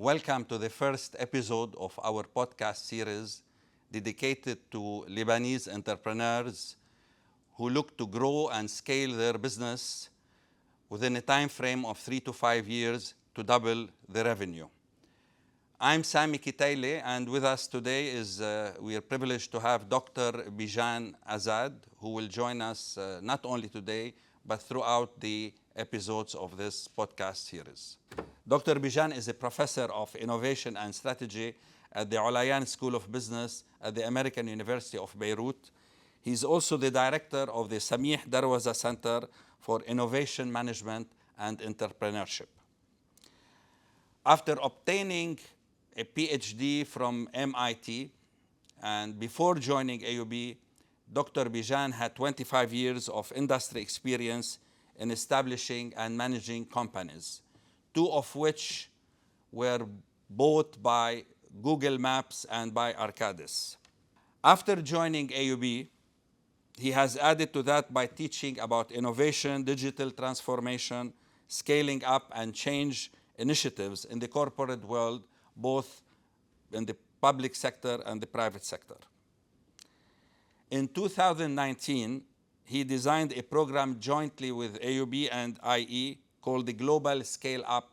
Welcome to the first episode of our podcast series dedicated to Lebanese entrepreneurs who look to grow and scale their business within a time frame of 3 to 5 years to double the revenue. I'm Sami Kteily, and with us today is we are privileged to have Dr. Bijan Azad, who will join us not only today but throughout the episodes of this podcast series. Dr. Bijan is a professor of innovation and strategy at the Olayan School of Business at the American University of Beirut. He's also the director of the Samih Darwaza Center for Innovation Management and Entrepreneurship. After obtaining a PhD from MIT and before joining AUB, Dr. Bijan had 25 years of industry experience in establishing and managing companies, 2 of which were bought by Google Maps and by Arcadis. After joining AUB, he has added to that by teaching about innovation, digital transformation, scaling up and change initiatives in the corporate world, both in the public sector and the private sector. In 2019, he designed a program jointly with AUB and IE called the Global Scale Up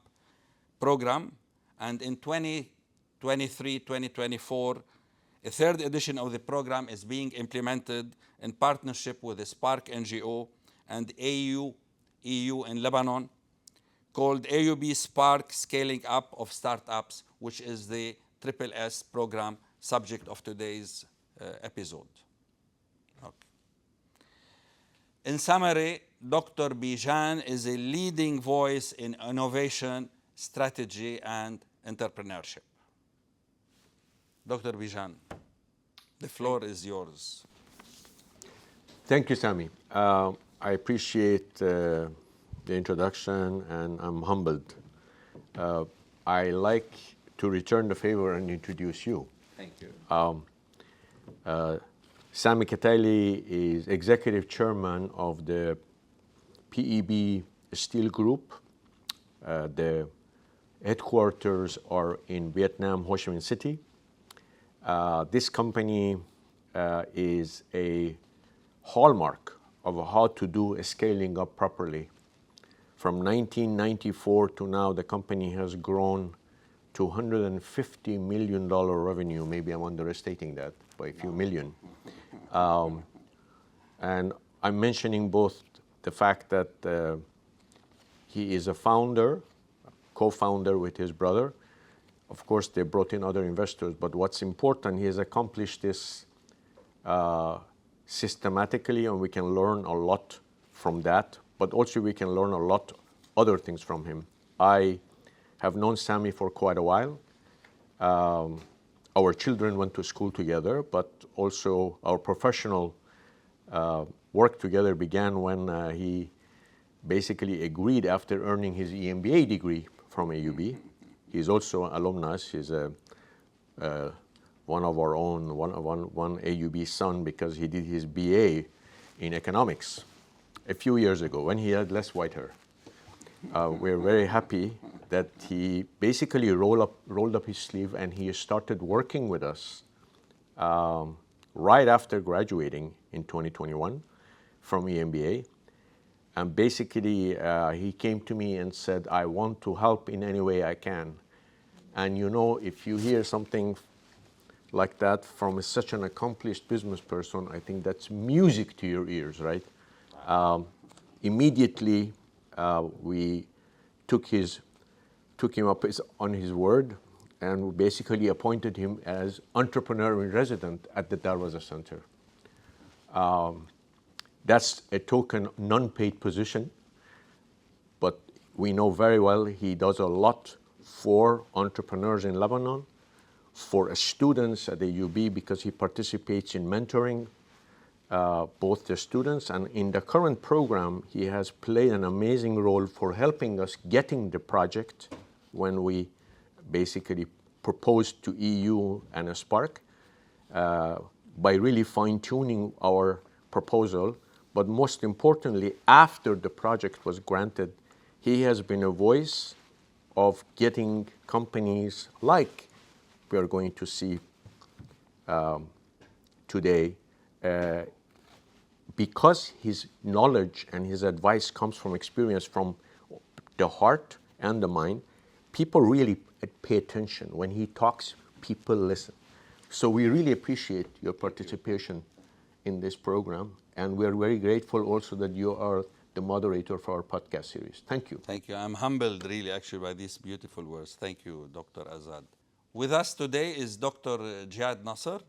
Program, and in 2023-2024, a third edition of the program is being implemented in partnership with the Spark NGO and EU in Lebanon, called AUB Spark Scaling Up of Startups, which is the SSS program subject of today's episode. Okay. In summary, Dr. Bijan is a leading voice in innovation, strategy, and entrepreneurship. Dr. Bijan, the floor is yours. Thank you, Sami. I appreciate the introduction, and I'm humbled. I like to return the favor and introduce you. Thank you. Sami Kteily is executive chairman of the PEB Steel Group. The headquarters are in Vietnam, Ho Chi Minh City. This company is a hallmark of how to do a scaling up properly. From 1994 to now, the company has grown to $150 million revenue. Maybe I'm understating that by a few million. And I'm mentioning both the fact that he is a founder, co-founder with his brother. Of course, they brought in other investors, but what's important, he has accomplished this systematically, and we can learn a lot from that, but also we can learn a lot other things from him. I have known Sami for quite a while. Our children went to school together, but also our professional work together began when he basically agreed after earning his EMBA degree from AUB. He's also an alumnus. He's one of our own, one AUB son, because he did his BA in economics a few years ago when he had less white hair. We're very happy that he basically rolled up his sleeve and he started working with us right after graduating in 2021 from EMBA. And basically, he came to me and said, I want to help in any way I can. And you know, if you hear something like that from such an accomplished business person, I think that's music to your ears, right? Immediately, we took him up on his word, and we basically appointed him as entrepreneur in resident at the Darwaza Center. That's a token non-paid position, but we know very well he does a lot for entrepreneurs in Lebanon, for students at the UB, because he participates in mentoring both the students, and in the current program, he has played an amazing role for helping us getting the project when we basically proposed to EU and a Spark by really fine-tuning our proposal. But most importantly, after the project was granted, he has been a voice of getting companies like we are going to see today, because his knowledge and his advice comes from experience, from the heart and the mind, people really pay attention. When he talks, people listen. So we really appreciate your participation in this program, and we're very grateful also that you are the moderator for our podcast series. Thank you. Thank you. I'm humbled really actually by these beautiful words. Thank you, Dr. Azad. With us today is Dr. Jad Nasr,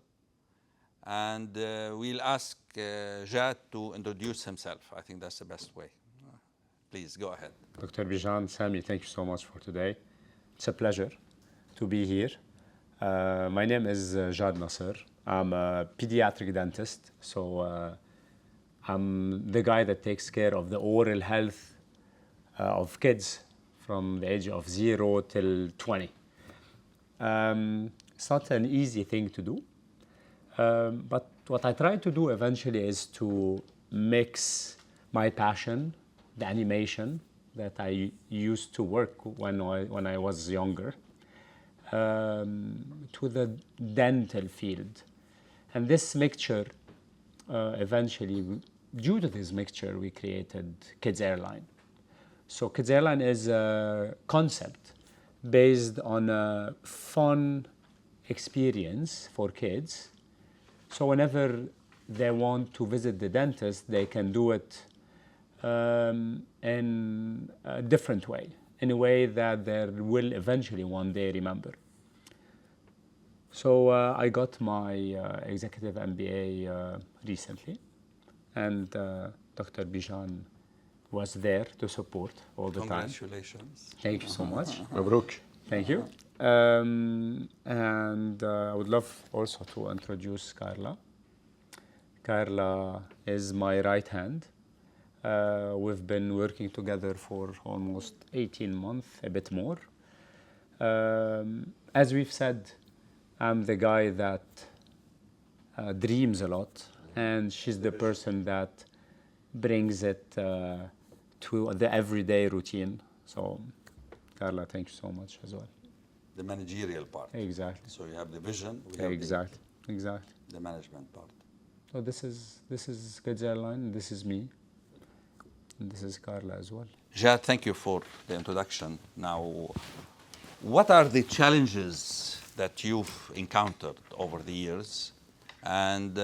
and we'll ask Jad to introduce himself. I think that's the best way. Please go ahead. Dr. Bijan, Sami, thank you so much for today. It's a pleasure to be here. My name is Jad Nasr. I'm a pediatric dentist, so I'm the guy that takes care of the oral health of kids from the age of 0 till 20. It's not an easy thing to do, but what I try to do eventually is to mix my passion, the animation that I used to work when I was younger, to the dental field. And this mixture, eventually, due to this mixture, we created Kids Airline. So Kids Airline is a concept based on a fun experience for kids. So whenever they want to visit the dentist, they can do it in a different way, in a way that they will eventually one day remember. So I got my executive MBA recently, and Dr. Bijan was there to support all the time. Congratulations. Thank you so much. Mabruk. Thank you. And I would love also to introduce Carla. Carla is my right hand. We've been working together for almost 18 months, a bit more. As we've said, I'm the guy that dreams a lot, and she's the person that brings it to the everyday routine. So, Carla, thank you so much as well. The managerial part. Exactly. So you have the vision, we have Exactly. the management part. So this is Kids Airline, this is me, and this is Carla as well. Jad, thank you for the introduction. Now, what are the challenges that you've encountered over the years, and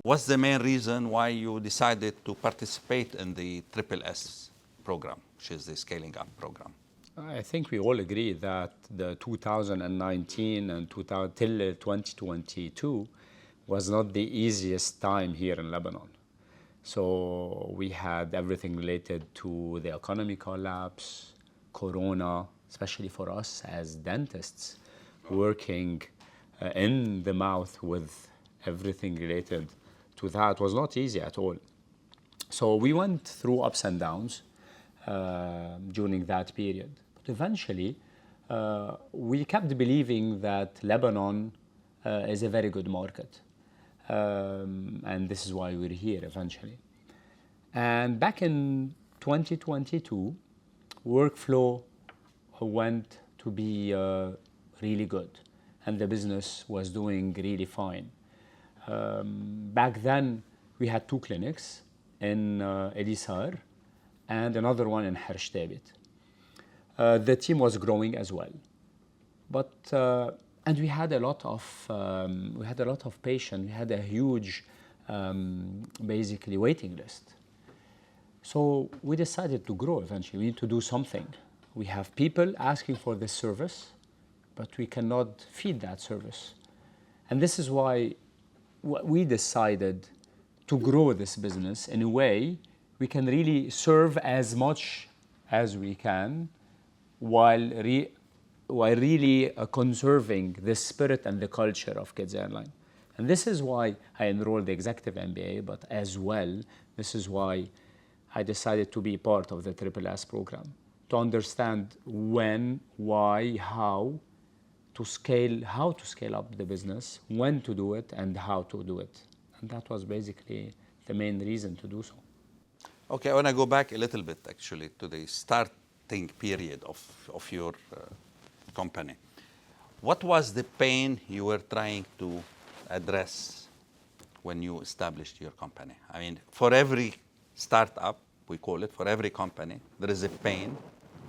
what's the main reason why you decided to participate in the SSS program, which is the Scaling Up program? I think we all agree that the 2019 and till 2022 was not the easiest time here in Lebanon. So we had everything related to the economic collapse, Corona, especially for us as dentists, working in the mouth with everything related to that was not easy at all. So we went through ups and downs during that period. But eventually, we kept believing that Lebanon is a very good market. And this is why we're here eventually. And back in 2022, workflow went to be really good, and the business was doing really fine. Back then, we had 2 clinics in Elisar and another one in Harshtabit. The team was growing as well, but and we had a lot of patients. We had a huge, basically, waiting list. So we decided to grow eventually. We need to do something. We have people asking for this service, but we cannot feed that service. And this is why we decided to grow this business in a way we can really serve as much as we can while really conserving the spirit and the culture of Kids Airline. And this is why I enrolled the executive MBA, but as well, this is why I decided to be part of the SSS program, to understand when, why, how to scale up the business, when to do it, and how to do it. And that was basically the main reason to do so. Okay, I want to go back a little bit actually to the start starting period of your company. What was the pain you were trying to address when you established your company? I mean, for every startup, we call it, for every company, there is a pain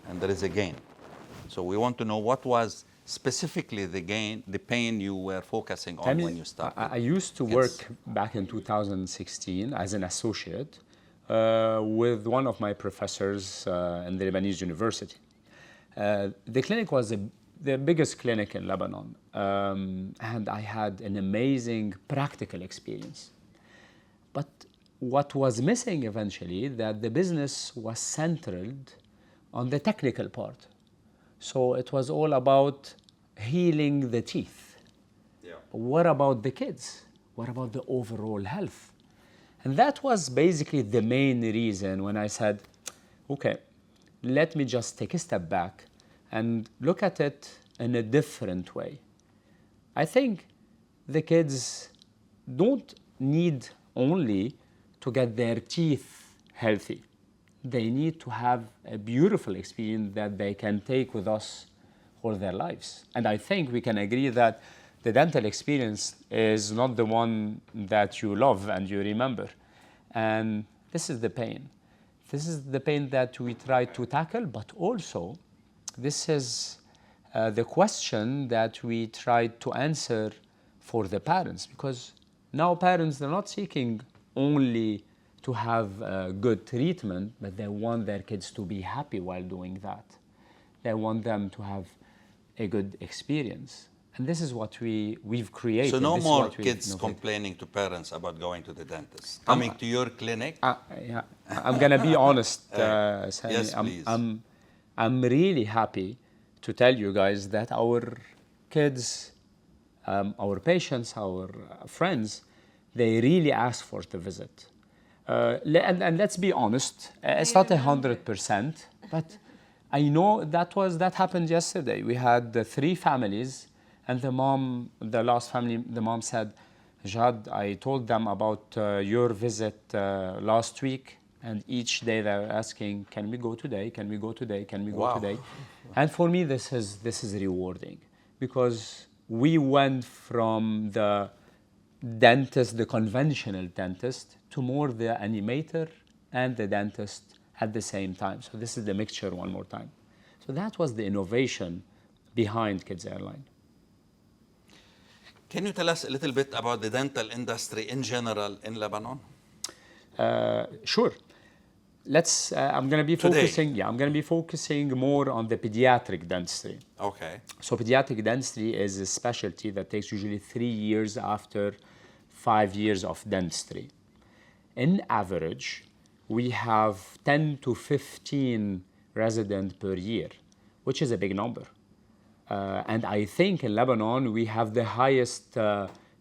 and there is a gain. So we want to know what was specifically the pain you were focusing on when you started. I used to work back in 2016 as an associate with one of my professors in the Lebanese university. The clinic was the biggest clinic in Lebanon, and I had an amazing practical experience. But what was missing eventually, that the business was centered on the technical part. So it was all about healing the teeth. Yeah. What about the kids? What about the overall health? And that was basically the main reason when I said, okay, let me just take a step back and look at it in a different way. I think the kids don't need only to get their teeth healthy. They need to have a beautiful experience that they can take with us for their lives. And I think we can agree that the dental experience is not the one that you love and you remember. And this is the pain. This is the pain that we try to tackle, but also this is the question that we try to answer for the parents, because now parents, they're not seeking only to have good treatment, but they want their kids to be happy while doing that. They want them to have a good experience. And this is what we've created. So no more kids complaining to parents about going to the dentist, coming to your clinic? Yeah, I'm going to be honest, Sami. Yes, please. I'm really happy to tell you guys that our kids, our patients, our friends, they really ask for the visit. And let's be honest, it's not 100%, but I know that happened yesterday. We had 3 families, and the last family, the mom said, Azad, I told them about your visit last week, and each day they were asking, can we go today? Can we go today? Can we go today? And for me, this is rewarding, because we went from the dentist, the conventional dentist, to more the animator and the dentist at the same time. So this is the mixture one more time. So that was the innovation behind Kids Airline. Can you tell us a little bit about the dental industry in general in Lebanon? Sure. I'm going to be focusing. Yeah, I'm going to be focusing more on the pediatric dentistry. Okay. So pediatric dentistry is a specialty that takes usually 3 years after 5 years of dentistry. In average, we have 10 to 15 residents per year, which is a big number. And I think in Lebanon, we have the highest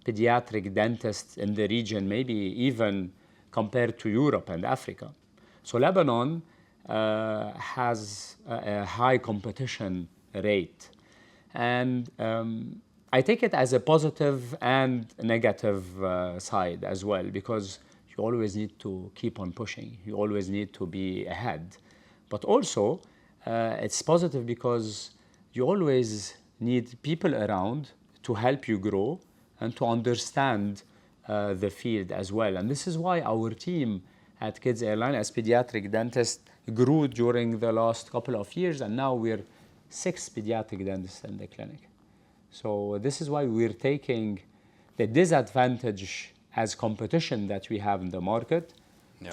pediatric dentists in the region, maybe even compared to Europe and Africa. So Lebanon has a high competition rate. And I take it as a positive and negative side as well, because you always need to keep on pushing. You always need to be ahead. But also, it's positive because you always need people around to help you grow and to understand the field as well. And this is why our team at Kids Airline as pediatric dentists grew during the last couple of years, and now we're 6 pediatric dentists in the clinic. So this is why we're taking the disadvantage as competition that we have in the market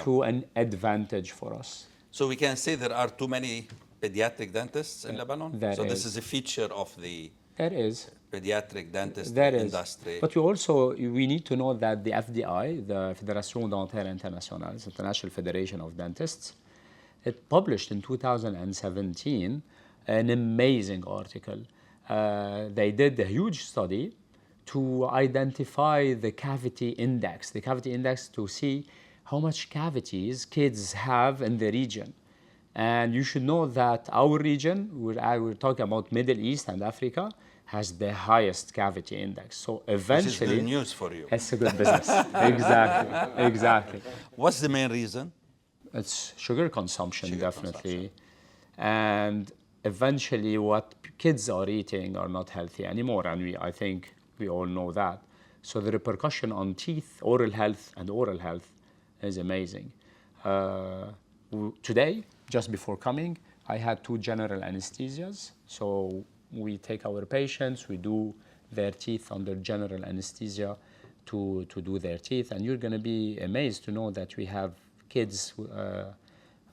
to an advantage for us. So we can say there are too many pediatric dentists in Lebanon? This is a feature of the pediatric dentist industry. But we need to know that the FDI, the Fédération Dentaire Internationale, the International Federation of Dentists, it published in 2017 an amazing article. They did a huge study to identify the cavity index to see how much cavities kids have in the region. And you should know that our region, we're talking about Middle East and Africa, has the highest cavity index. So eventually, this is good news for you. It's a good business. Exactly. What's the main reason? It's sugar consumption, definitely. And eventually what kids are eating are not healthy anymore, and I think we all know that. So the repercussion on teeth, oral health, and oral health is amazing. Today, just before coming, I had 2 general anesthesias. So we take our patients, we do their teeth under general anesthesia to do their teeth. And you're going to be amazed to know that we have kids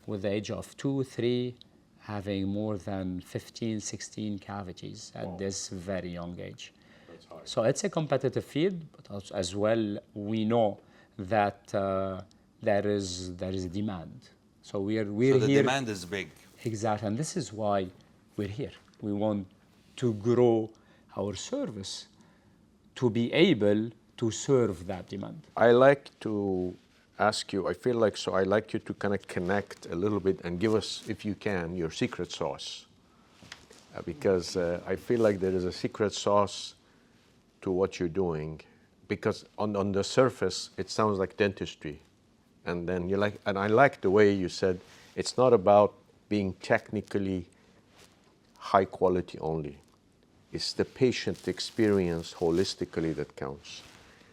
with the age of 2, 3, having more than 15, 16 cavities at this very young age. So it's a competitive field, but as well, we know that there is a demand. So we're So the here. demand is big. Exactly, and this is why we're here. We want to grow our service to be able to serve that demand. I like to ask you, I feel like, so I like you to kind of connect a little bit and give us, if you can, your secret sauce. Because I feel like there is a secret sauce to what you're doing. Because on the surface, it sounds like dentistry. And then and I like the way you said, it's not about being technically high quality only. It's the patient experience holistically that counts.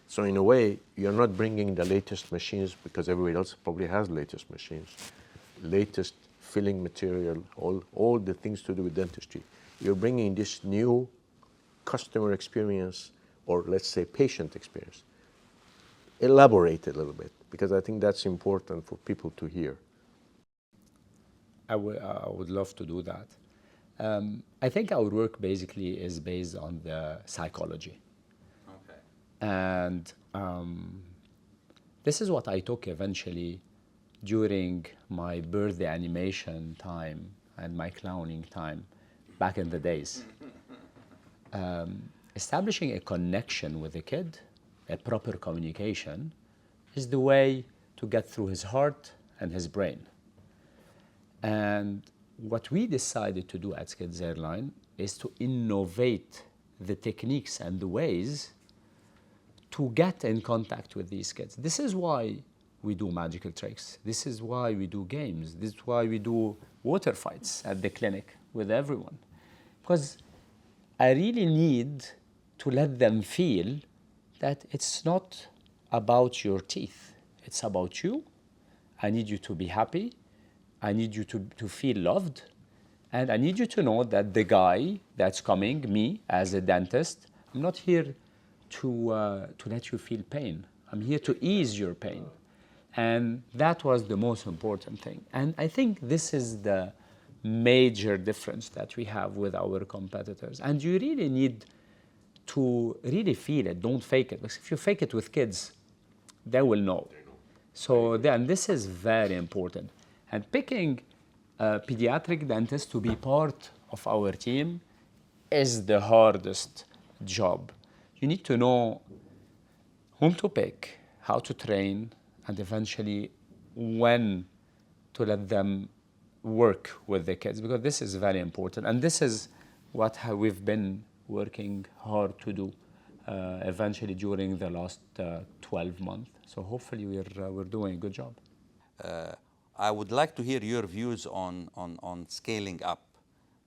So in a way, you're not bringing the latest machines because everybody else probably has latest machines, latest filling material, all the things to do with dentistry. You're bringing this new customer experience, or let's say patient experience. Elaborate a little bit, because I think that's important for people to hear. I would love to do that. I think our work basically is based on the psychology. Okay. And this is what I took eventually during my birthday animation time and my clowning time back in the days. Establishing a connection with a kid, a proper communication, is the way to get through his heart and his brain. And what we decided to do at Kids Airline is to innovate the techniques and the ways to get in contact with these kids. This is why we do magical tricks. This is why we do games. This is why we do water fights at the clinic with everyone. Because I really need to let them feel that it's not about your teeth. It's about you. I need you to be happy. I need you to feel loved. And I need you to know that the guy that's coming, me as a dentist, I'm not here to let you feel pain. I'm here to ease your pain. And that was the most important thing. And I think this is the major difference that we have with our competitors. And you really need to really feel it. Don't fake it. Because if you fake it with kids, they will know. So then this is very important. And picking a pediatric dentist to be part of our team is the hardest job. You need to know whom to pick, how to train, and eventually when to let them work with the kids, because this is very important. And this is what we've been working hard to do eventually during the last 12 months. So hopefully we're doing a good job. I would like to hear your views on scaling up.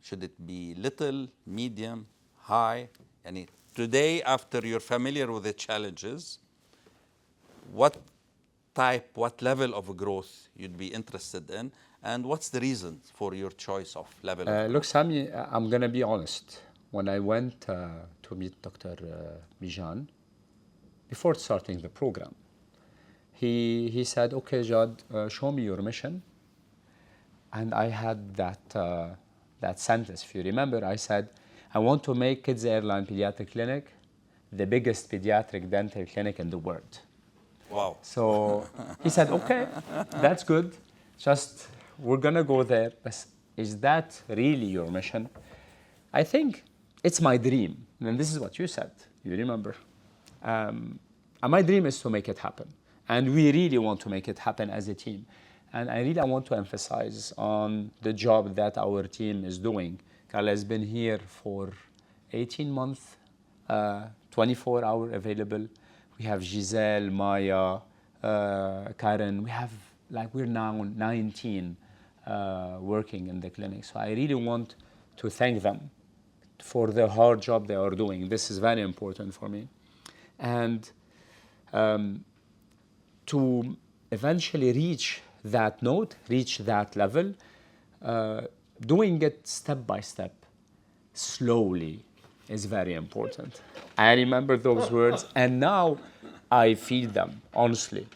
Should it be little, medium, high? And today, after you're familiar with the challenges, what level of growth you'd be interested in, and what's the reason for your choice of level of growth? Look, Sami, I'm going to be honest. When I went to meet Dr. Bijan, before starting the program, he said, okay, Jad, show me your mission. And I had that sentence. If you remember, I said, I want to make Kids Airline Pediatric Clinic the biggest pediatric dental clinic in the world. Wow. So he said, okay, that's good. Just, we're going to go there. But is that really your mission? I think it's my dream. And this is what you said. You remember? And my dream is to make it happen. And we really want to make it happen as a team. And I really want to emphasize on the job that our team is doing. Carla has been here for 18 months, 24-hour available. We have Giselle, Maya, Karen. We're now 19 working in the clinic. So I really want to thank them for the hard job they are doing. This is very important for me. And to eventually reach that note, reach that level, doing it step by step, slowly, is very important. I remember those words, and now I feel them, honestly.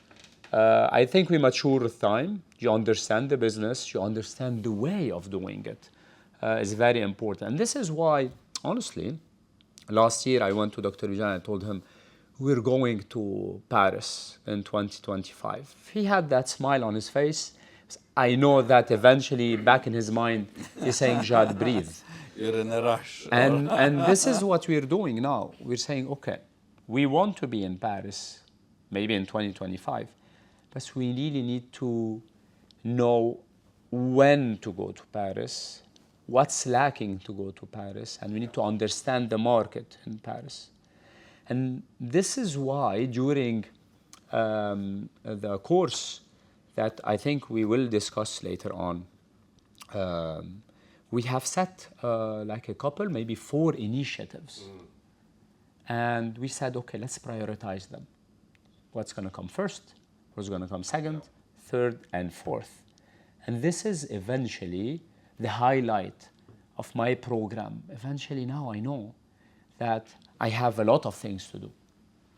I think we mature with time. You understand the business, you understand the way of doing it. Is very important. And this is why, honestly, last year I went to Dr. Bijan and told him, we're going to Paris in 2025. He had that smile on his face. I know that eventually, back in his mind, he's saying, Jad, breathe. You're in a rush. And this is what we're doing now. We're saying, okay, we want to be in Paris, maybe in 2025, but we really need to know when to go to Paris, what's lacking to go to Paris, and we need to understand the market in Paris. And this is why during the course that I think we will discuss later on, we have set like a couple, maybe 4 initiatives. And we said, okay, let's prioritize them. What's going to come first? What's going to come second, third, and fourth? And this is eventually the highlight of my program. Eventually now I know that I have a lot of things to do.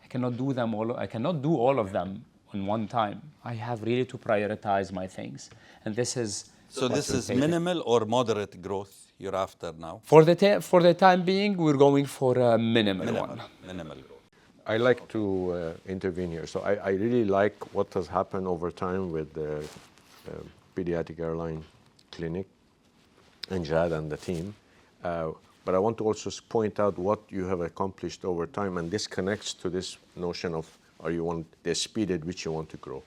I cannot do them all. I cannot do all of them in one time. I have really to prioritize my things. And this is... So this is minimal or moderate growth you're after now? For the time being, we're going for a minimal one. Minimal growth. I like to intervene here. So I really like what has happened over time with the Pediatric Airline Clinic and Jad and the team. But I want to also point out what you have accomplished over time, and this connects to this notion of the speed at which you want to grow.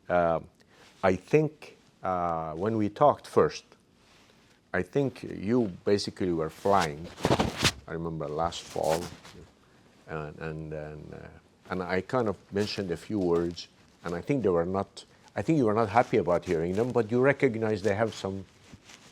I think when we talked first, I think you basically were flying. I remember last fall, and I kind of mentioned a few words, and I think you were not happy about hearing them, but you recognize they have some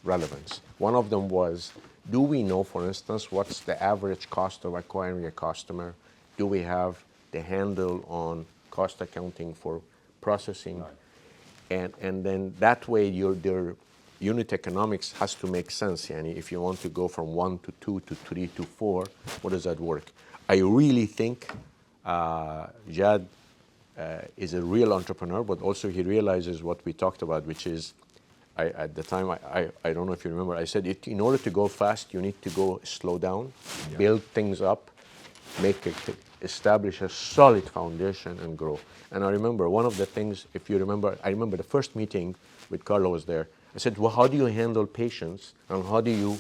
relevance. One of them was, do we know, for instance, what's the average cost of acquiring a customer? Do we have the handle on cost accounting for processing? Right. And then that way their unit economics has to make sense. Yani if you want to go from 1 to 2 to 3 to 4, what does that work? I really think Jad is a real entrepreneur, but also he realizes what we talked about, which is, at the time, I don't know if you remember, I said in order to go fast, you need to slow down, build things up, establish a solid foundation and grow. And I remember one of the things, if you remember, I remember the first meeting with Carla was there. I said, well, how do you handle patients and how do you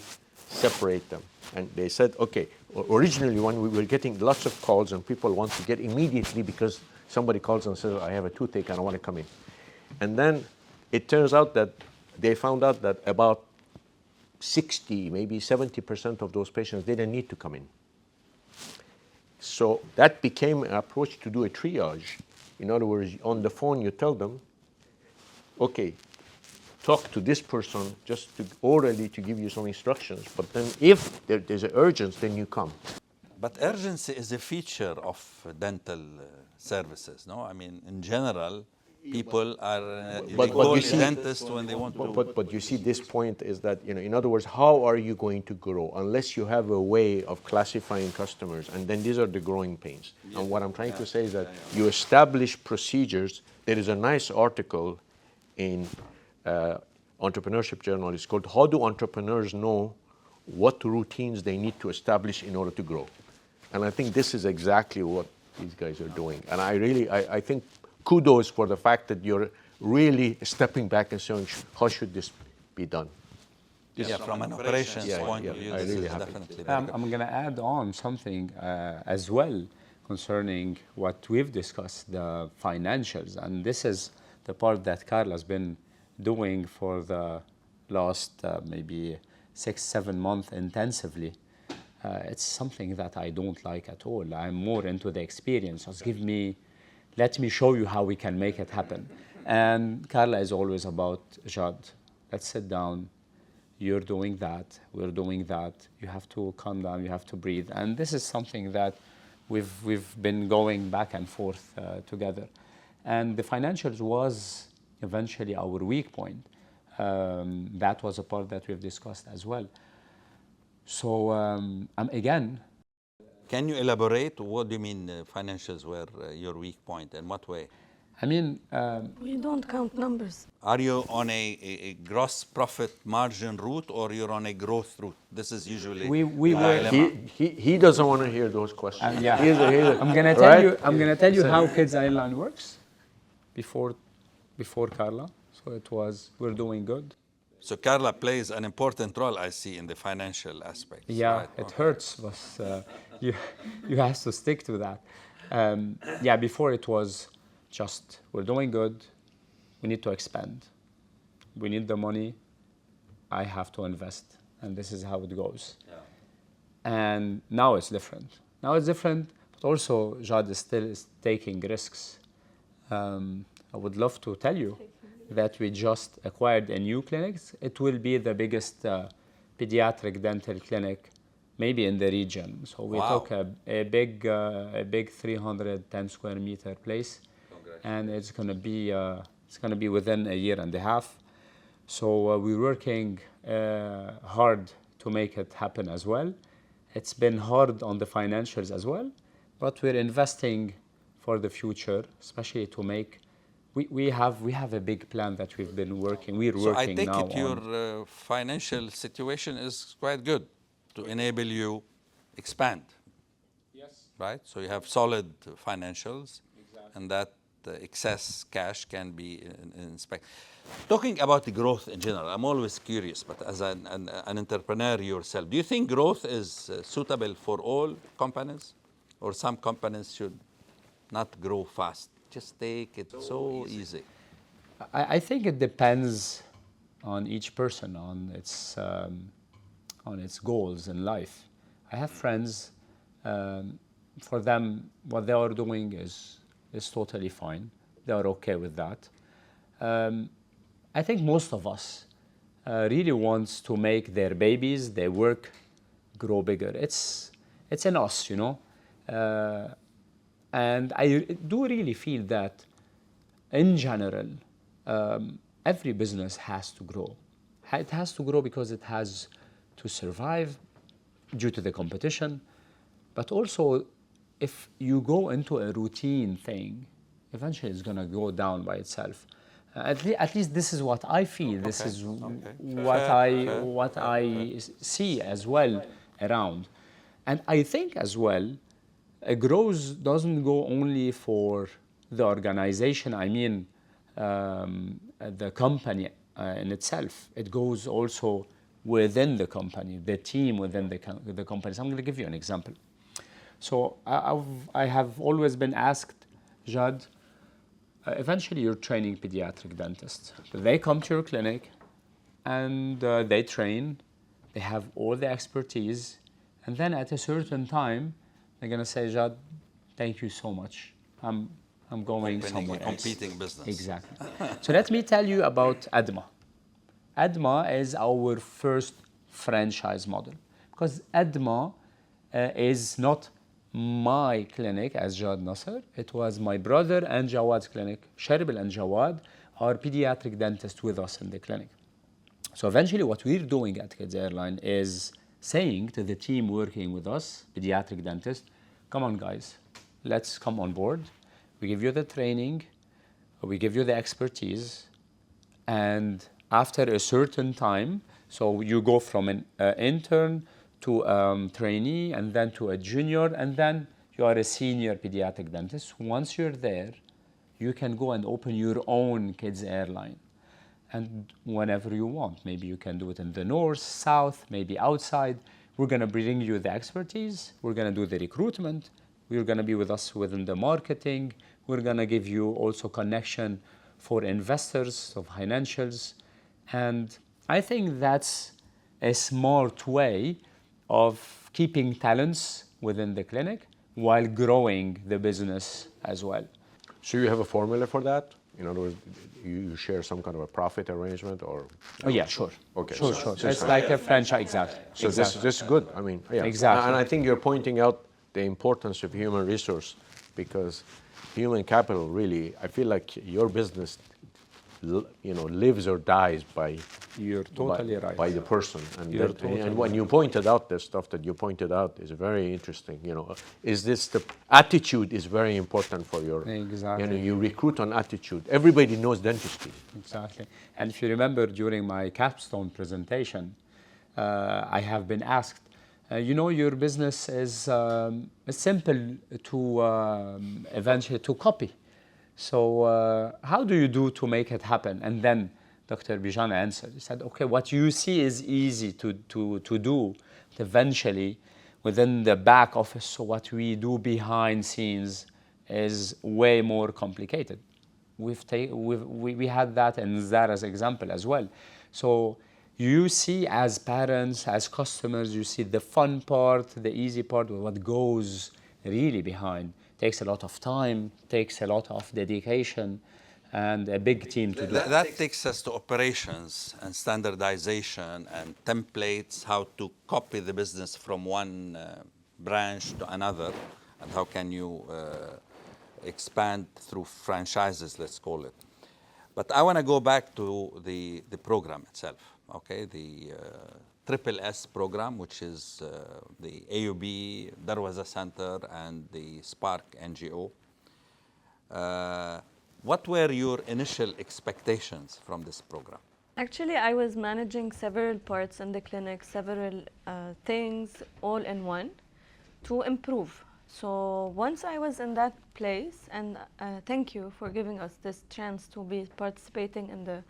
separate them? And they said, okay, originally when we were getting lots of calls and people want to get immediately because somebody calls and says, I have a toothache and I want to come in. And then it turns out that they found out that about 60, maybe 70% of those patients didn't need to come in. So that became an approach to do a triage. In other words, on the phone you tell them, okay, talk to this person just orally to give you some instructions, but then if there's an urgency, then you come. But urgency is a feature of dental services, no? I mean, in general, people are call a dentist when they want to. But you see, this point is that, in other words, how are you going to grow unless you have a way of classifying customers? And then these are the growing pains. Yeah. And what I'm trying to say is that you establish procedures. There is a nice article in Entrepreneurship Journal. It's called How Do Entrepreneurs Know What Routines They Need to Establish in Order to Grow? And I think this is exactly what these guys are doing. And I think kudos for the fact that you're really stepping back and saying, how should this be done? Yeah, from an operations point of view, this is definitely very good. I'm going to add on something as well concerning what we've discussed, the financials. And this is the part that Carla has been doing for the last maybe 6-7 months intensively. It's something that I don't like at all. I'm more into the experience. Just let me show you how we can make it happen. And Carla is always about, Jad, let's sit down. You're doing that, we're doing that. You have to calm down, you have to breathe. And this is something that we've been going back and forth together. And the financials was eventually our weak point. That was a part that we've discussed as well. So again, Can you elaborate? What do you mean financials were your weak point? In what way? I mean, We don't count numbers. Are you on a gross profit margin route or you're on a growth route? This is usually we the were. dilemma. He doesn't want to hear those questions. Yeah. He's I'm gonna tell right? you. I'm gonna tell you how Kids Airline works. Before Carla, so it was we're doing good. So Carla plays an important role, I see, in the financial aspects. Yeah, right? it hurts, but you have to stick to that. Yeah, before it was just we're doing good. We need to expand. We need the money. I have to invest, and this is how it goes. Yeah. And now it's different. Now it's different, but also Jad is still taking risks. I would love to tell you that we just acquired a new clinic. It will be the biggest pediatric dental clinic maybe in the region. So we took a big 310 square meter place, and it's going to be within a year and a half. So we're working hard to make it happen as well. It's been hard on the financials as well, but we're investing for the future, especially to make. We have a big plan that we've been working. We're So working I take now it your financial situation is quite good to enable you expand. Yes. Right? So you have solid financials, and that excess cash can be inspected. Talking about the growth in general, I'm always curious, but as an entrepreneur yourself, do you think growth is suitable for all companies? Or some companies should not grow fast? Just take it so easy. I think it depends on each person, on its goals in life. I have friends, for them, what they are doing is totally fine. They are okay with that. I think most of us really wants to make their babies, their work, grow bigger. It's in us, you know. And I do really feel that, in general, every business has to grow. It has to grow because it has to survive due to the competition. But also, if you go into a routine thing, eventually it's going to go down by itself. At least this is what I feel. This is what I see as well around. And I think as well, a growth doesn't go only for the organization, I mean the company in itself. It goes also within the company, the team within the company. So I'm going to give you an example. So I have always been asked, Jad, eventually you're training pediatric dentists. They come to your clinic and they train, they have all the expertise, and then at a certain time, they're going to say, Jad, thank you so much. I'm going somewhere else. Competing business. Exactly. So let me tell you about ADMA. ADMA is our first franchise model, because ADMA is not my clinic as Jad Nasr. It was my brother and Jawad's clinic. Sharbil and Jawad are pediatric dentists with us in the clinic. So eventually what we're doing at Kids Airline is saying to the team working with us, pediatric dentists, come on guys, let's come on board. We give you the training, we give you the expertise, and after a certain time, so you go from an intern to trainee, and then to a junior, and then you are a senior pediatric dentist. Once you're there, you can go and open your own Kids Airline. And whenever you want, maybe you can do it in the north, south, maybe outside. We're going to bring you the expertise. We're going to do the recruitment. You're going to be with us within the marketing. We're going to give you also connection for investors of financials. And I think that's a smart way of keeping talents within the clinic while growing the business as well. So you have a formula for that? In other words, you share some kind of a profit arrangement or? Oh yeah, sure. Okay. Sure, so- sure. It's like a franchise, exactly. So this is good. I mean, yeah. Exactly. And I think you're pointing out the importance of human resource, because human capital really, I feel like your business, lives or dies by You're totally right. by the person. And You're that- totally and when you pointed out the stuff that you pointed out is very interesting. Is this the attitude is very important for your. Exactly. You recruit on attitude. Everybody knows dentistry. Exactly. And if you remember during my capstone presentation, I have been asked, your business is simple to eventually to copy. So how do you do to make it happen? And then Dr. Bijan answered. He said, okay, what you see is easy to do eventually within the back office. So what we do behind scenes is way more complicated. We had that in Azad as example as well. So you see as parents, as customers, you see the fun part, the easy part, what goes really behind. Takes a lot of time, takes a lot of dedication, and a big team to do it. That takes us to operations and standardization and templates, how to copy the business from one branch to another, and how can you expand through franchises, let's call it. But I want to go back to the program itself, okay? The SSS Program, which is the AUB, Darwaza Center, and the Spark NGO. What were your initial expectations from this program? Actually, I was managing several parts in the clinic, several things all in one to improve. So once I was in that place, and thank you for giving us this chance to be participating in the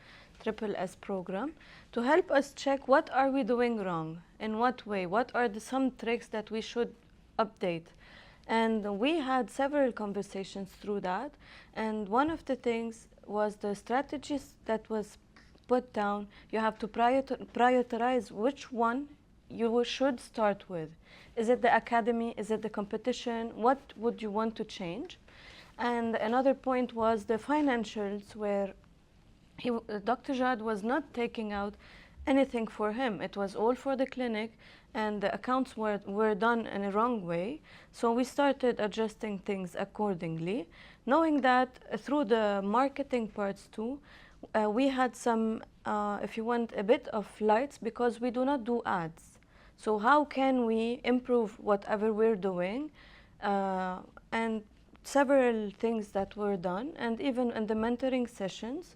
SSS program, to help us check what are we doing wrong, in what way, what are some tricks that we should update. And we had several conversations through that, and one of the things was the strategies that was put down. You have to prioritize which one you should start with. Is it the academy? Is it the competition? What would you want to change? And another point was the financials, where Dr. Jad was not taking out anything for him. It was all for the clinic, and the accounts were done in a wrong way. So we started adjusting things accordingly, knowing that through the marketing parts too, we had some, if you want, a bit of lights, because we do not do ads. So how can we improve whatever we're doing? And several things that were done, and even in the mentoring sessions,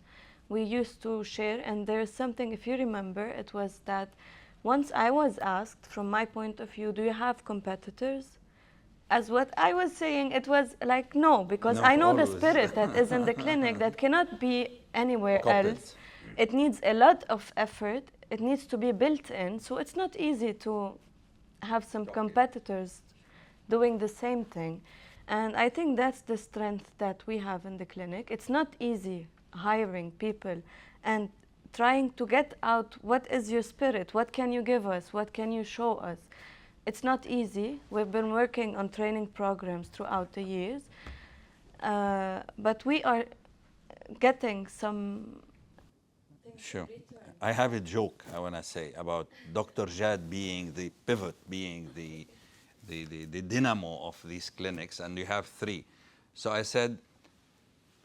we used to share. And there's something, if you remember, it was that once I was asked, from my point of view, do you have competitors? As what I was saying, it was like, no, because No, I know always. the spirit that is in the clinic that cannot be anywhere Copied. else. It needs a lot of effort. It needs to be built in. So it's not easy to have some competitors doing the same thing. And I think that's the strength that we have in the clinic. It's not easy hiring people and trying to get out what is your spirit, what can you give us, what can you show us. It's not easy. We've been working on training programs throughout the years, but we are getting some. Sure. I have a joke I want to say about Dr. Jad being the pivot, being the dynamo of these clinics, and you have three. So I said,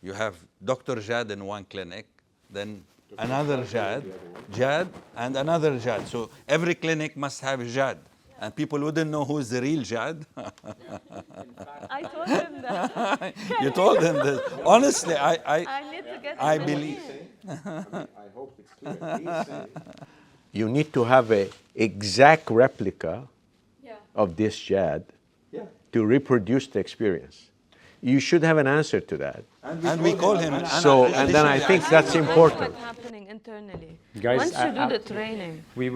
you have Dr. Jad in one clinic, then another Jad, and another Jad. So every clinic must have a Jad. And people wouldn't know who's the real Jad. I told him that. You told him this. Honestly, I need to get I him believe. I hope it's clear. You need to have an exact replica of this Jad to reproduce the experience. You should have an answer to that. And we call him. So, and then I think that's important. What's happening internally. Guys, Once you do the training. We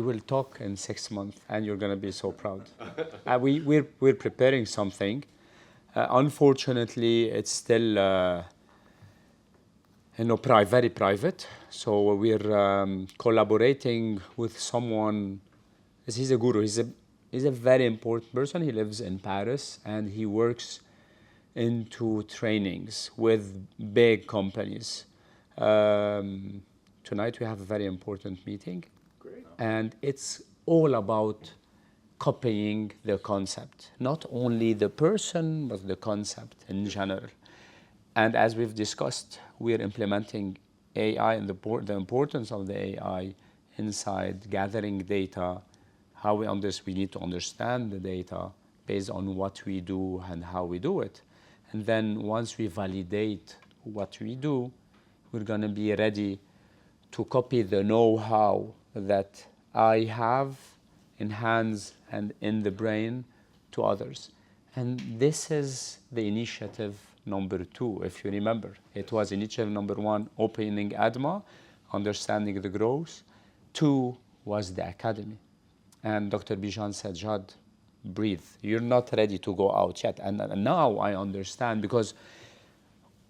will talk in 6 months, and you're gonna be so proud. We're preparing something. Unfortunately, it's still very private. So we're collaborating with someone. He's a guru. He's a very important person. He lives in Paris, and he works into trainings with big companies. Tonight we have a very important meeting. Great. And it's all about copying the concept, not only the person, but the concept in general. And as we've discussed, we're implementing AI and the importance of the AI inside gathering data, how we need to understand the data based on what we do and how we do it. And then once we validate what we do, we're going to be ready to copy the know-how that I have in hands and in the brain to others. And this is the initiative number 2, if you remember. It was initiative number 1, opening ADMA, understanding the growth. 2 was the academy. And Dr. Bijan said, Jad, breathe. You're not ready to go out yet. And now I understand, because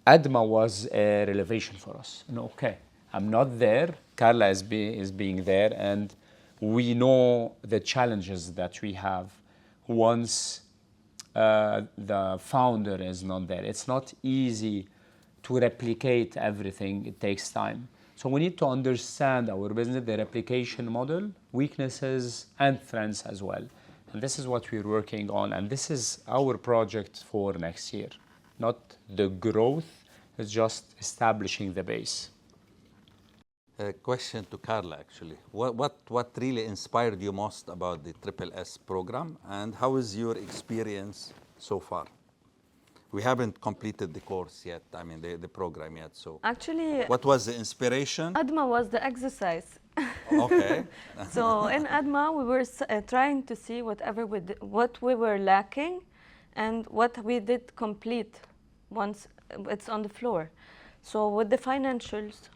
ADMA was a revelation for us. And okay, I'm not there. Carla is being there, and we know the challenges that we have once the founder is not there. It's not easy to replicate everything. It takes time. So we need to understand our business, the replication model, weaknesses, and strengths as well. And this is what we're working on, and this is our project for next year. Not the growth, it's just establishing the base. A question to Carla, actually. What really inspired you most about the SSS program, and how is your experience so far? We haven't completed the course yet, I mean the program yet, so. Actually, what was the inspiration? ADMA was the exercise. Okay. So in ADMA, we were trying to see what we were lacking and what we did complete once it's on the floor. So with the financials,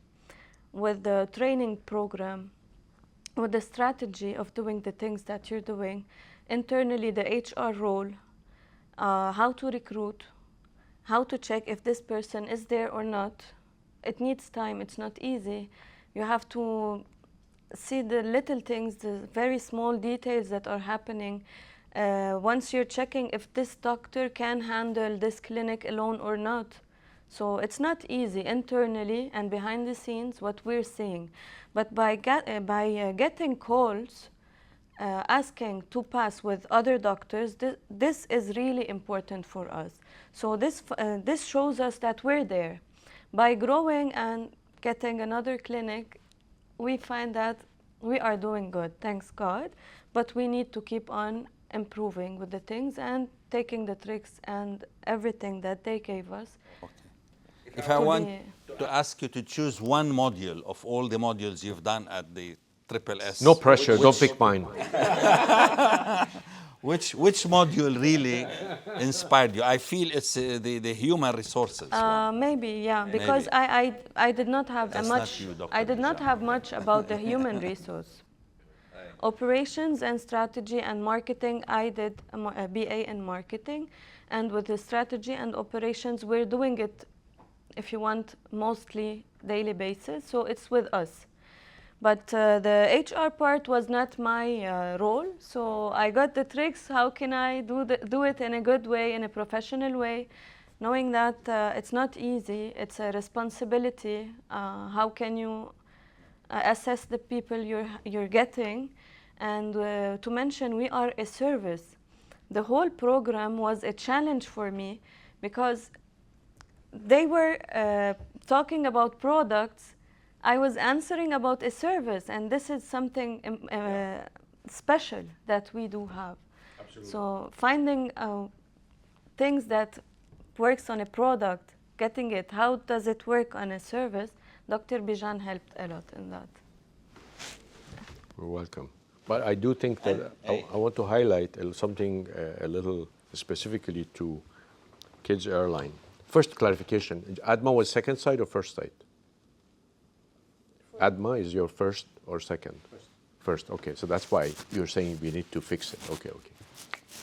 with the training program, with the strategy of doing the things that you're doing, internally the HR role, how to recruit, how to check if this person is there or not. It needs time, it's not easy. You have to see the little things, the very small details that are happening. Once you're checking if this doctor can handle this clinic alone or not. So it's not easy internally and behind the scenes what we're seeing. But by getting calls, asking to pass with other doctors, this is really important for us. So this shows us that we're there. By growing and getting another clinic, we find that we are doing good, thanks God. But we need to keep on improving with the things and taking the tricks and everything that they gave us. Okay. If I want to ask you to choose one module of all the modules you've done at the SSS. No pressure, don't pick mine. Which module really inspired you? I feel it's the human resources one. Maybe, yeah, because I did not have That's much. not you, Dr. I did not Bijan. have much about the human resource. Operations and strategy and marketing, I did a BA in marketing, and with the strategy and operations, we're doing it, if you want, mostly daily basis, so it's with us. But the HR part was not my role, so I got the tricks. How can I do it in a good way, in a professional way, knowing that it's not easy, it's a responsibility. How can you assess the people you're getting? And to mention, we are a service. The whole program was a challenge for me because they were talking about products. I was answering about a service, and this is something special that we do have. Absolutely. So finding things that works on a product, getting it, how does it work on a service, Dr. Bijan helped a lot in that. You're welcome. But I do think that I want to highlight something a little specifically to Kids Airline. First clarification, ADMA was second site or first site? ADMA is your first or second? First, okay. So that's why you're saying we need to fix it. Okay.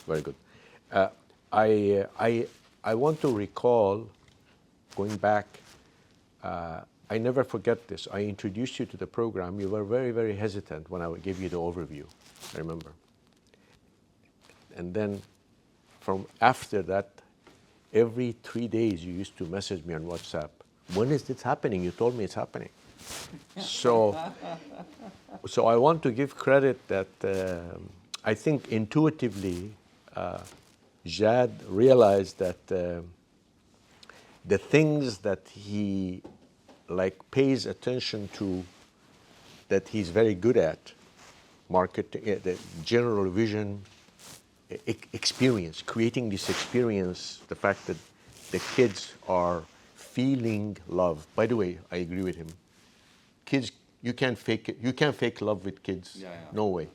Very good. I want to recall, going back, I never forget this. I introduced you to the program. You were very, very hesitant when I gave you the overview, I remember. And then from after that, every 3 days you used to message me on WhatsApp. When is this happening? You told me it's happening. So I want to give credit that I think intuitively Jad realized that the things that he pays attention to, that he's very good at, the general vision, experience, creating this experience, the fact that the kids are feeling love. By the way, I agree with him. Kids, you can't fake it. You can't fake love with kids. Yeah. No way.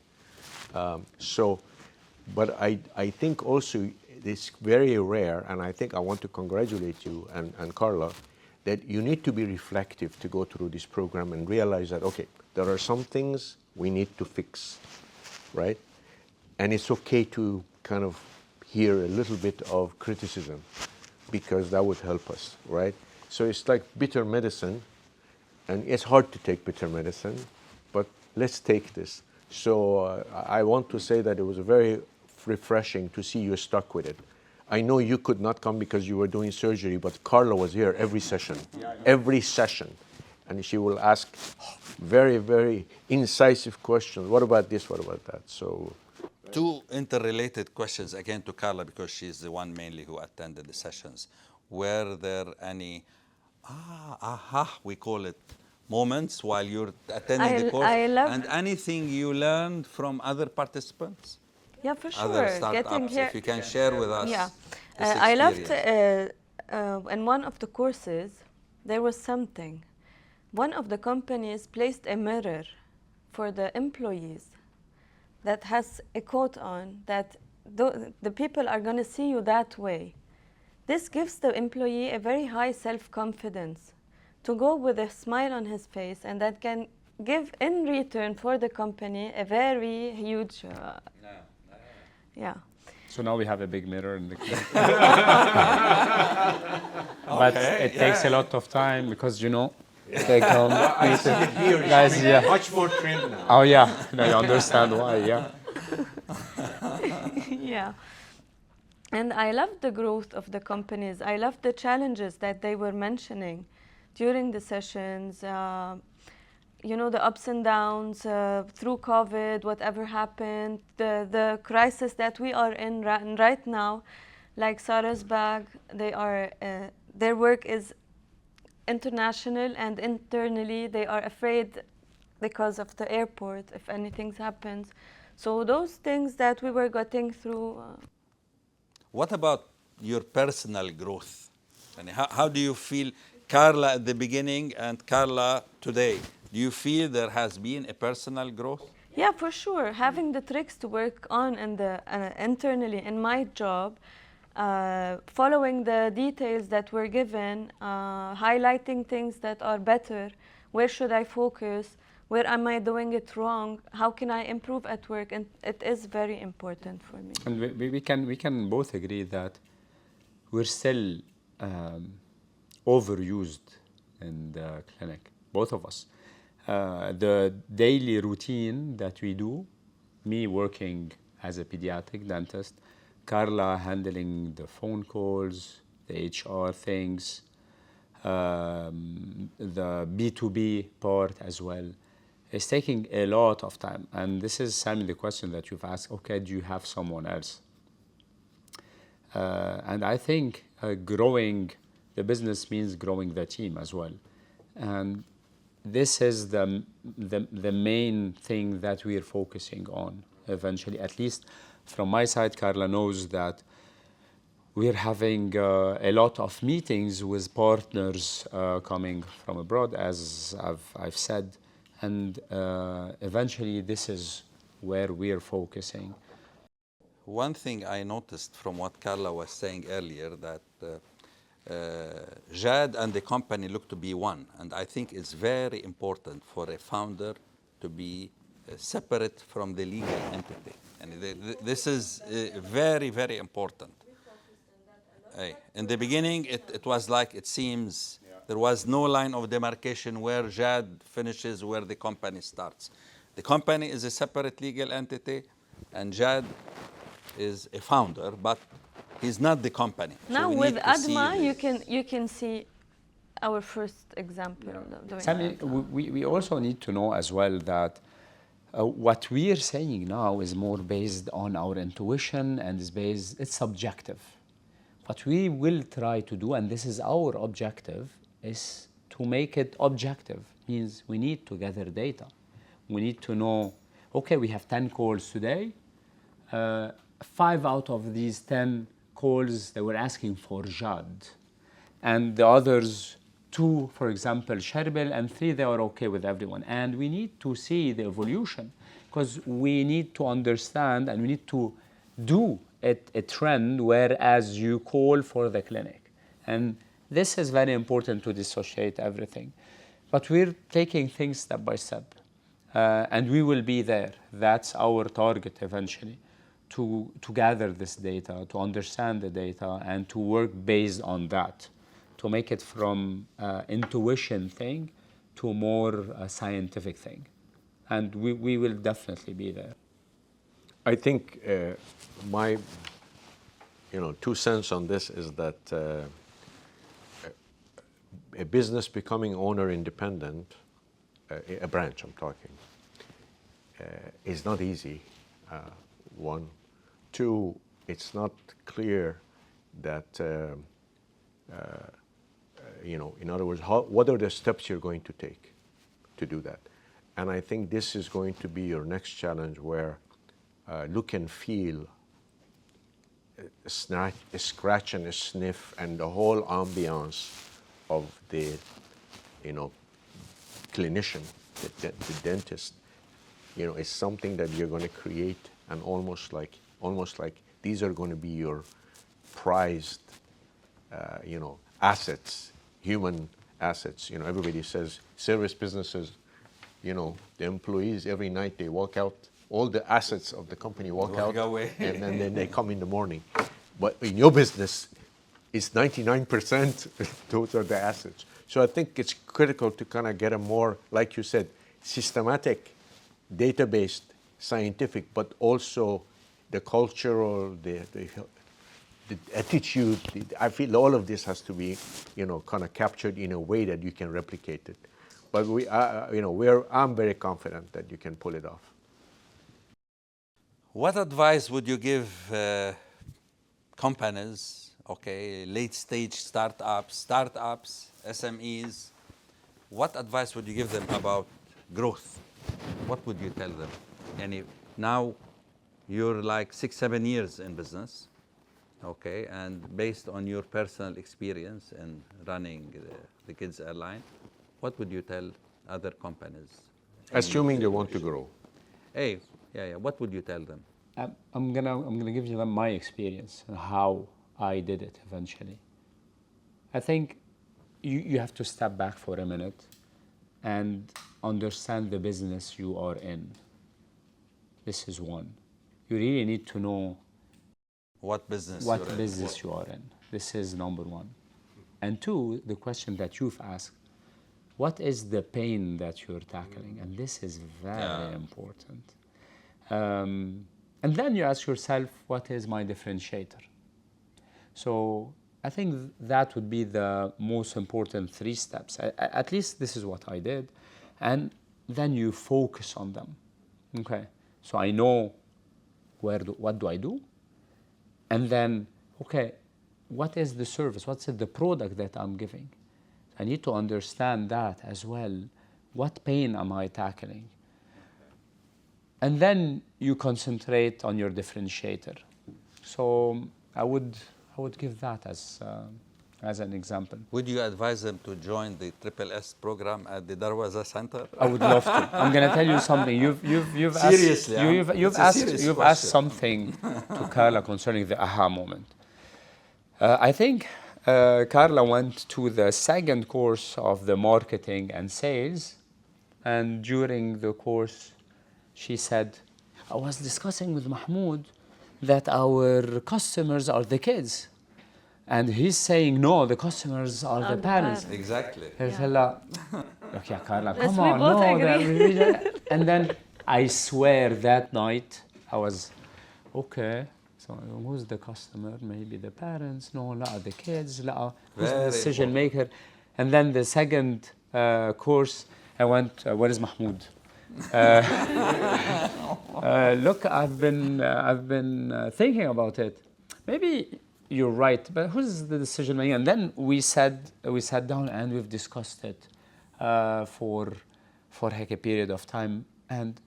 But I think also it's very rare, and I think I want to congratulate you and Carla, that you need to be reflective to go through this program and realize that, okay, there are some things we need to fix, right? And it's okay to kind of hear a little bit of criticism, because that would help us, right? So it's like bitter medicine, and it's hard to take bitter medicine, but let's take this. So I want to say that it was very refreshing to see you stuck with it. I know you could not come because you were doing surgery, but Carla was here every session, every session. And she will ask very, very incisive questions. What about this? What about that? So, two interrelated questions again to Carla, because she's the one mainly who attended the sessions. Were there any, we call it, moments while you're attending the course? And anything you learned from other participants? Yeah, for sure. Other startups, if you can share with us. Yeah, this I loved experience. in one of the courses, there was something. One of the companies placed a mirror for the employees that has a quote on that the people are going to see you that way. This gives the employee a very high self-confidence to go with a smile on his face, and that can give in return for the company a very huge yeah. So now we have a big mirror in the clinic. But it takes a lot of time because, you know, they come. Guys, yeah. much more trimmed now. Oh, yeah. Now you understand why, yeah. Yeah. And I loved the growth of the companies. I loved the challenges that they were mentioning during the sessions. You know, the ups and downs through COVID, whatever happened, the crisis that we are in right now, like Sarah's bag, their work is international, and internally they are afraid because of the airport if anything happens. So those things that we were getting through. What about your personal growth? And how do you feel, Carla at the beginning and Carla today? Do you feel there has been a personal growth? Yeah, for sure. Having the tricks to work on and internally in my job, following the details that were given, highlighting things that are better, where should I focus, where am I doing it wrong, how can I improve at work, and it is very important for me. And we can both agree that we're still overused in the clinic, both of us. The daily routine that we do, me working as a pediatric dentist, Carla handling the phone calls, the HR things, the B2B part as well, is taking a lot of time. And this is, Sami, the question that you've asked, okay, do you have someone else? And I think growing the business means growing the team as well. And this is the main thing that we're focusing on eventually. At least from my side, Carla knows that we're having a lot of meetings with partners coming from abroad, as I've said, and eventually this is where we're focusing. One thing I noticed from what Carla was saying earlier, that Jad and the company look to be one, and I think it's very important for a founder to be separate from the legal entity, and this is very, very important. In the beginning, it was like, it seems there was no line of demarcation where Jad finishes, where the company starts. The company is a separate legal entity, and Jad is a founder, but He's not the company. So Now we with need to see ADMA, the- you can see our first example of doing Sami, that. we also need to know as well that what we are saying now is more based on our intuition and it's subjective. What we will try to do, and this is our objective, is to make it objective. Means we need to gather data. We need to know, okay, we have 10 calls today. 5 out of these 10 calls, they were asking for Jad. And the others, 2, for example, Sharbil, and 3, they were okay with everyone. And we need to see the evolution because we need to understand and we need to do a trend whereas you call for the clinic. And this is very important to dissociate everything. But we're taking things step by step. And we will be there. That's our target eventually, to gather this data, to understand the data, and to work based on that, to make it from intuition thing to more scientific thing. And we will definitely be there. I think my 2 cents on this is that a business becoming owner independent, a branch I'm talking, is not easy, 1. 2, it's not clear that, in other words, what are the steps you're going to take to do that? And I think this is going to be your next challenge where look and feel, a scratch and a sniff, and the whole ambiance of the, clinician, the dentist, is something that you're going to create, and almost like these are going to be your prized, assets, human assets. Everybody says service businesses, the employees every night they walk out, all the assets of the company walk out, away. and then they come in the morning. But in your business, it's 99% those are the assets. So I think it's critical to kind of get a more, like you said, systematic, data-based, scientific, but also the cultural, the attitude. I feel all of this has to be, kind of captured in a way that you can replicate it. But I'm very confident that you can pull it off. What advice would you give companies, late-stage startups, SMEs? What advice would you give them about growth? What would you tell them? And now you're like 6-7 years in business, and based on your personal experience in running the Kids Airline, what would you tell other companies? Assuming they want to grow. What would you tell them? I'm gonna give you my experience and how I did it eventually. I think you have to step back for a minute and understand the business you are in. This is 1. You really need to know what business you are in. This is number 1. And 2, the question that you've asked, what is the pain that you're tackling? And this is very important. And then you ask yourself, what is my differentiator? So I think that would be the most important 3 steps. At least this is what I did. And then you focus on them. So I know what do I do? And then, what is the service? What's the product that I'm giving? I need to understand that as well. What pain am I tackling? And then you concentrate on your differentiator. So I would give that as an example. Would you advise them to join the SSS program at the Darwaza Center? I would love to. I'm going to tell you something. You've Seriously, asked asked something to Carla concerning the aha moment. I think Carla went to the 2nd course of the marketing and sales, and during the course, she said, I was discussing with Mahmoud that our customers are the kids. And he's saying, no, the customers are the parents. Exactly. Carla, Yes, come we on, both no. agree. And then I swear that night, I was, okay. So who's the customer? Maybe the parents. No, the kids. Who's the Very decision important. maker? And then the second course, I went. Where is Mahmoud? Look, I've been thinking about it. Maybe you're right, but who's the decision maker? And then we sat down and we've discussed it for like a period of time. And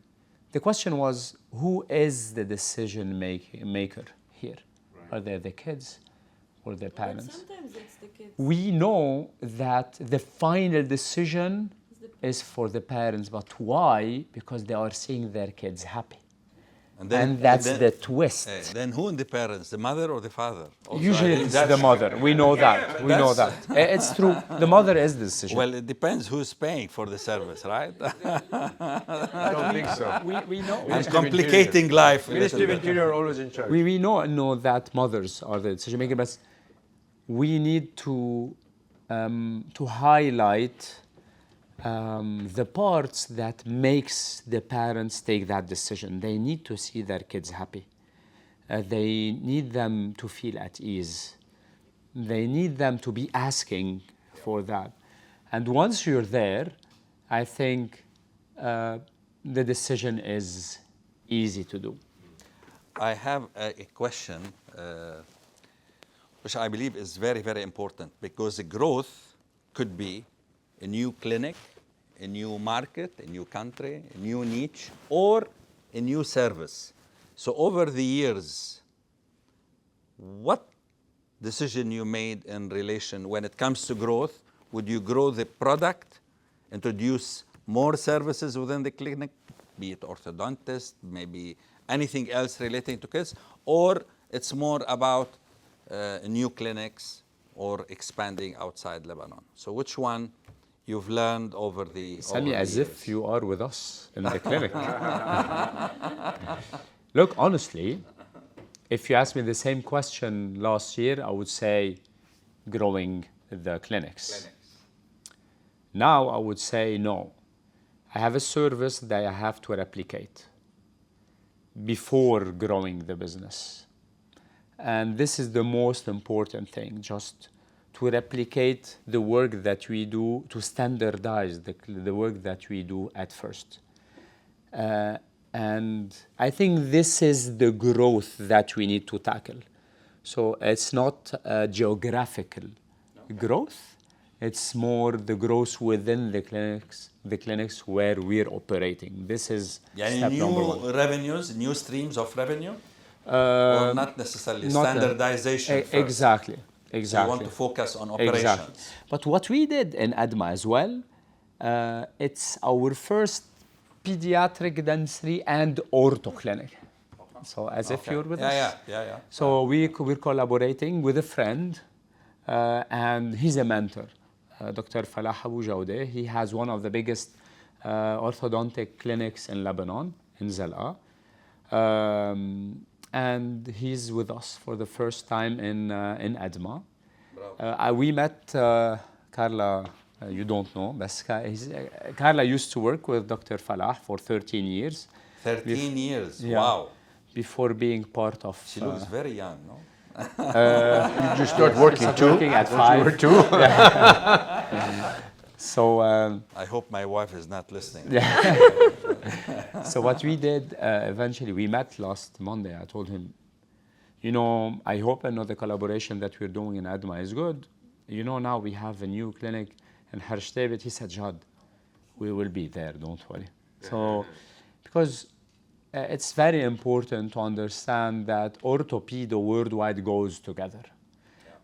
the question was, who is the decision maker here? Right. Are they the kids or the parents? But sometimes it's the kids. We know that the final decision is for the parents, but why? Because they are seeing their kids happy. And that's the twist. Then who in the parents, the mother or the father? Also, usually it's the mother. We know that. We know that. It's true. The mother is the decision. Well, it depends who's paying for the service, right? I don't think so. We know. I'm complicating life. Ministry of Interior are always in charge. We know that mothers are the decision maker, but we need to highlight the parts that makes the parents take that decision. They need to see their kids happy. They need them to feel at ease. They need them to be asking for that. And once you're there, I think the decision is easy to do. I have a question which I believe is very, very important, because the growth could be a new clinic, a new market, a new country, a new niche, or a new service. So over the years, what decision you made in relation when it comes to growth? Would you grow the product, introduce more services within the clinic, be it orthodontist, maybe anything else relating to kids, or it's more about new clinics or expanding outside Lebanon? So which one you've learned over the Sami, as if you are with us in the clinic. Look, honestly, if you asked me the same question last year, I would say growing the clinics. Now I would say no. I have a service that I have to replicate before growing the business. And this is the most important thing, just to replicate the work that we do, to standardize the work that we do at first. And I think this is the growth that we need to tackle. So it's not a geographical growth, it's more the growth within the clinics where we're operating. This is step number one. New revenues, new streams of revenue? Or not necessarily, standardization first? Exactly. So you want to focus on operations. Exactly. But what we did in ADMA as well, it's our first pediatric dentistry and ortho clinic. So as if you're with us. Yeah. So we're collaborating with a friend, and he's a mentor, Dr. Farraj Abu Jawde. He has one of the biggest orthodontic clinics in Lebanon, in Zal'a. And he's with us for the first time in ADMA. We met Carla, you don't know, but Carla used to work with Dr. Farraj for 13 years. 13 years, yeah, wow. Before being part of... She looks very young, no? You just start working too? Working at 5. You were too? So... I hope my wife is not listening. So what we did, eventually, we met last Monday. I told him, I hope the collaboration that we're doing in ADMA is good. Now we have a new clinic in Kteily. He said, Jad, we will be there, don't worry. So, because it's very important to understand that orthopedo worldwide goes together.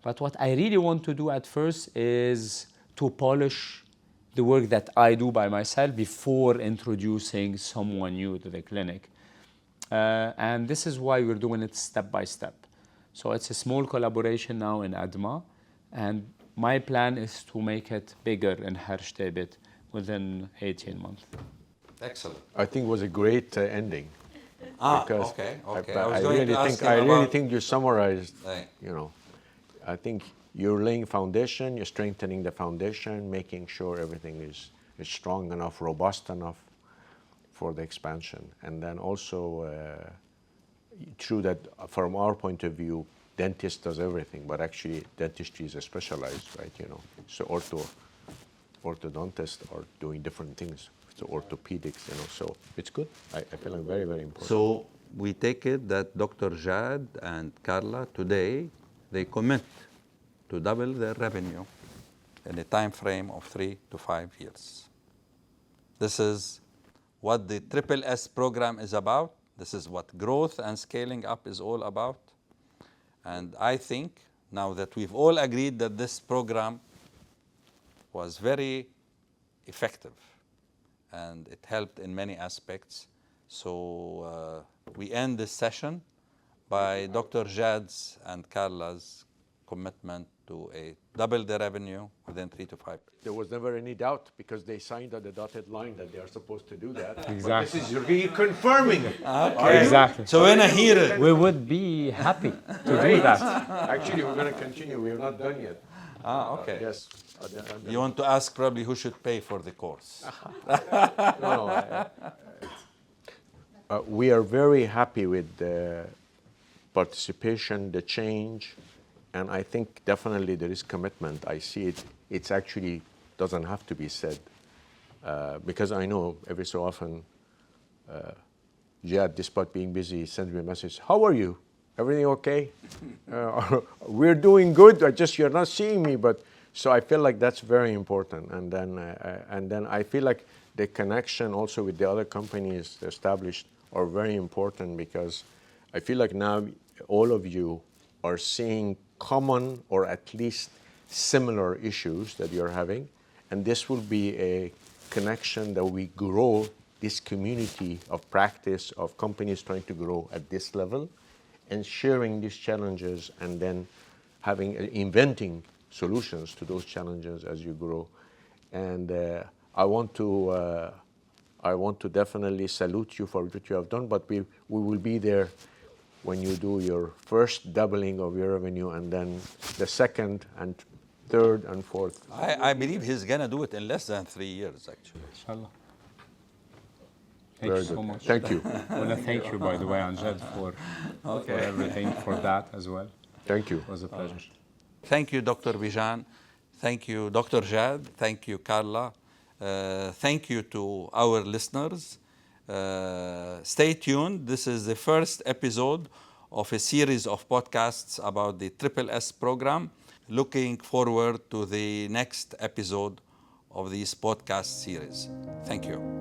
But what I really want to do at first is to polish the work that I do by myself before introducing someone new to the clinic. And this is why we're doing it step by step. So it's a small collaboration now in ADMA, and my plan is to make it bigger in Kteily within 18 months. Excellent. I think it was a great ending. Because okay. I really think you summarized, I think you're laying foundation, you're strengthening the foundation, making sure everything is strong enough, robust enough for the expansion. And then also true that from our point of view, dentist does everything, but actually dentistry is a specialized, right? So orthodontists are doing different things. So orthopedics, so it's good. I feel like very, very important. So we take it that Dr. Jad and Carla today, they commit to double their revenue in a time frame of 3 to 5 years. This is what the SSS program is about. This is what growth and scaling up is all about. And I think now that we've all agreed that this program was very effective and it helped in many aspects. So we end this session by Dr. Jad's and Carla's commitment to double the revenue within 3 to 5 years. There was never any doubt because they signed on the dotted line that they are supposed to do that. Exactly. But this is reconfirming it. Okay. Exactly. So when I hear it, We would be happy to do that. Actually, we're going to continue. We're not done yet. okay. Yes. You want to ask probably who should pay for the course. No. We are very happy with the participation, the change, and I think definitely there is commitment. I see it. It's actually doesn't have to be said because I know every so often, Jad, despite being busy, sends me a message. How are you? Everything okay? We're doing good. You're not seeing me, but so I feel like that's very important. And then I feel like the connection also with the other companies established are very important because I feel like now all of you are seeing common or at least similar issues that you're having, and this will be a connection that we grow this community of practice of companies trying to grow at this level and sharing these challenges and then inventing solutions to those challenges as you grow. And I want to definitely salute you for what you have done, but we will be there when you do your first doubling of your revenue and then the second and third and fourth. I believe he's going to do it in less than 3 years, actually. Inshallah. Thank Very you so good. much. Thank you. I want to thank you, by the way, Azad, for everything, for that as well. Thank you. It was a pleasure. Thank you, Dr. Bijan. Thank you, Dr. Jad. Thank you, Carla. Thank you to our listeners. Stay tuned. This is the first episode of a series of podcasts about the SSS program. Looking forward to the next episode of this podcast series. Thank you.